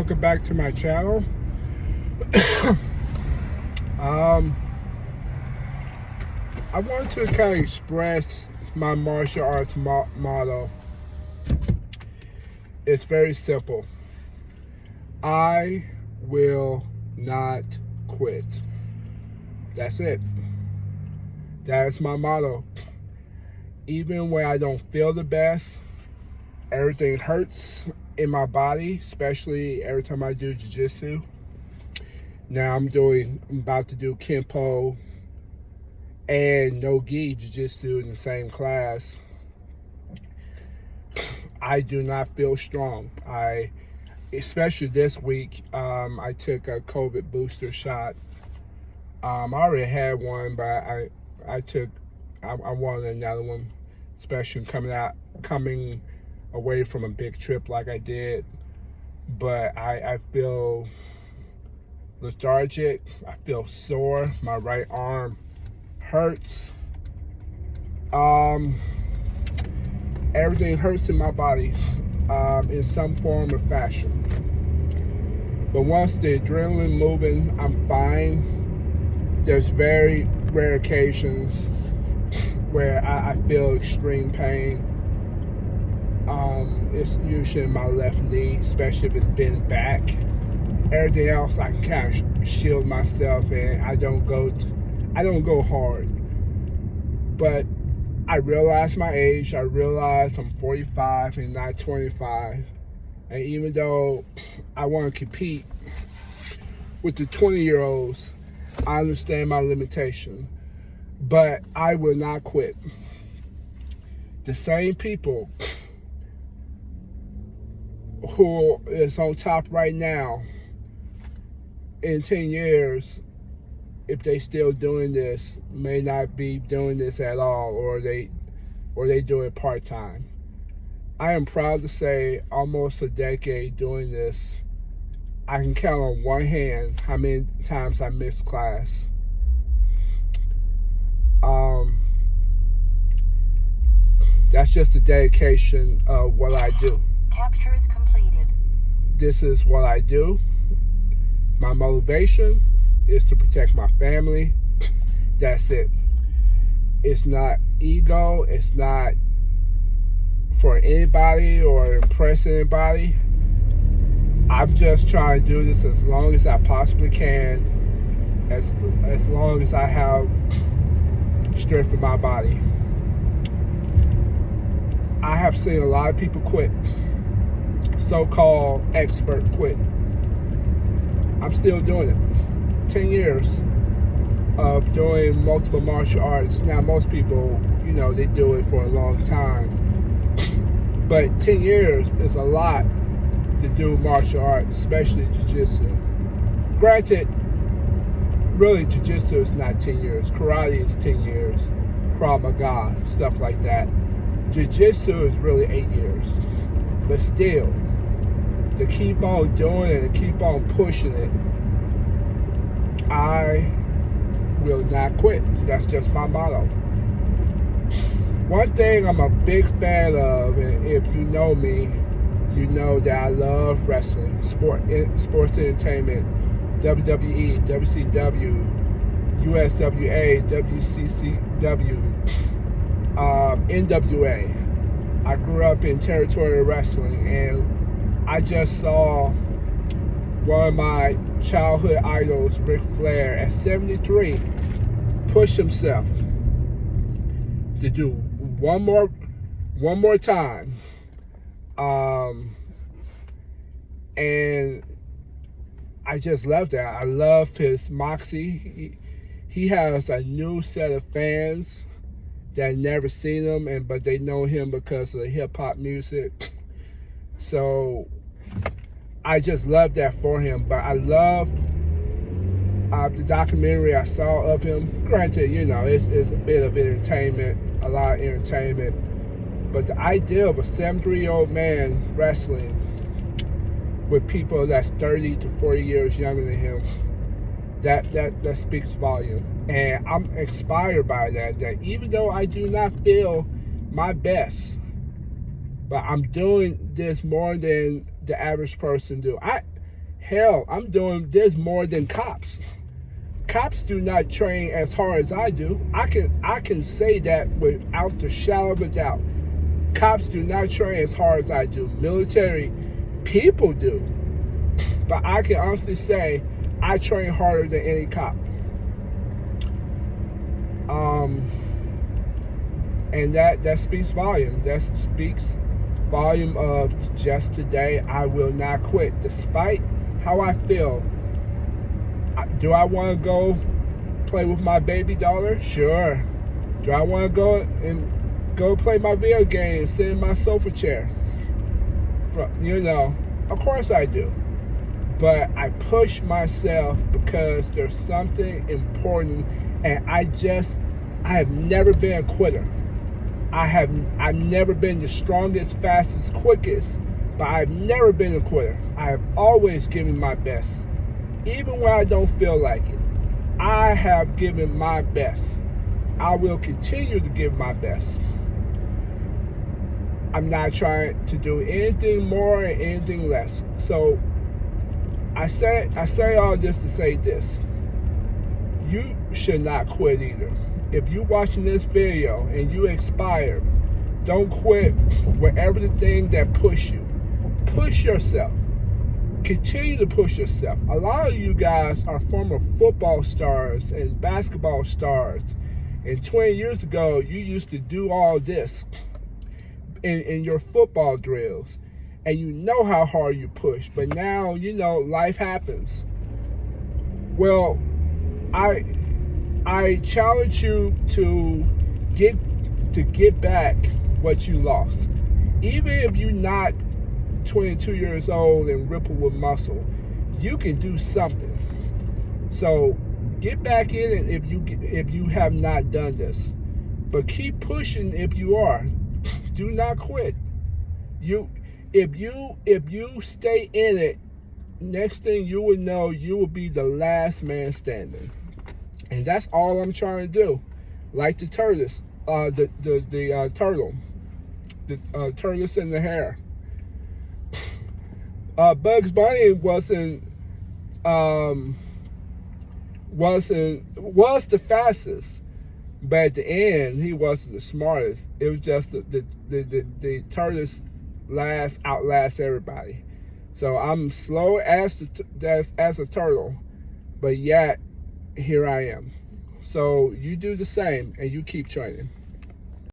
welcome back to my channel. I want to kind of express my martial arts motto. It's very simple. I will not quit. That's it. That is my motto. Even when I don't feel the best, everything hurts in my body, especially every time I do jiu-jitsu. Now I'm about to do kenpo and no-gi jiu-jitsu in the same class. I do not feel strong. Especially this week, I took a COVID booster shot. I already had one, but I wanted another one, especially coming away from a big trip like I did. But I feel lethargic. I feel sore. My right arm hurts. Everything hurts in my body in some form or fashion. But once the adrenaline moving, I'm fine. There's very rare occasions where I feel extreme pain. It's usually in my left knee, especially if it's been back. Everything else I can kind of shield myself, and I don't go hard. But I realize my age. I realize I'm 45 and not 25. And even though I want to compete with the 20-year-olds, I understand my limitation. But I will not quit. The same people who is on top right now, in 10 years, if they still doing this, may not be doing this at all, or they do it part-time. I am proud to say, almost a decade doing this, I can count on one hand how many times I missed class. That's just a dedication of what I do. Capture is completed. This is what I do. My motivation is to protect my family. That's it. It's not ego. It's not for anybody or impress anybody. I'm just trying to do this as long as I possibly can, as long as I have strength in my body. I have seen a lot of people quit, so-called expert quit. I'm still doing it. 10 years of doing multiple martial arts. Now, most people, they do it for a long time. But 10 years is a lot to do martial arts, especially jiu-jitsu. Granted, really, jiu-jitsu is not 10 years. Karate is 10 years. Krav Maga, stuff like that. Jiu-jitsu is really 8 years. But still, to keep on doing it and keep on pushing it, I will not quit. That's just my motto. One thing I'm a big fan of, and if you know me, you know that I love wrestling, sports entertainment, WWE, WCW, USWA, WCCW, NWA. I grew up in territorial wrestling, and I just saw one of my childhood idols, Ric Flair, at 73, push himself to do one more time. And I just love that. I love his moxie. He has a new set of fans that never seen him, but they know him because of the hip-hop music. So I just love that for him. But I love the documentary I saw of him. Granted, it's a bit of entertainment, a lot of entertainment. But the idea of a 73-year-old man wrestling with people that's 30 to 40 years younger than him, that speaks volume. And I'm inspired by that even though I do not feel my best, but I'm doing this more than the average person do. Hell, I'm doing this more than cops. Cops do not train as hard as I do. I can say that without the shadow of a doubt. Cops do not train as hard as I do. Military people do. But I can honestly say I train harder than any cop. And that speaks volume. That speaks volume of just today. I will not quit, despite how I feel. Do I want to go play with my baby daughter? Sure. Do I want to go play my video game, sit in my sofa chair? Of course I do. But I push myself because there's something important, and I have never been a quitter. I've never been the strongest, fastest, quickest, but I've never been a quitter. I have always given my best. Even when I don't feel like it, I have given my best. I will continue to give my best. I'm not trying to do anything more and anything less. So I say all this to say this. You should not quit either. If you're watching this video and you expire, don't quit whatever the thing that push you. Push yourself. Continue to push yourself. A lot of you guys are former football stars and basketball stars. And 20 years ago, you used to do all this in your football drills. And you know how hard you push. But now, life happens. Well, I challenge you to get back what you lost. Even if you're not 22 years old and rippled with muscle, you can do something. So get back in it if you have not done this. But keep pushing if you are. Do not quit. If you stay in it, next thing you will know, you will be the last man standing. And that's all I'm trying to do. Like the tortoise, the turtle, the tortoise in the hair. Bugs Bunny was the fastest, but at the end he wasn't the smartest. It was just the tortoise outlast everybody. So I'm slow as a turtle, but yet here I am. So you do the same and you keep training.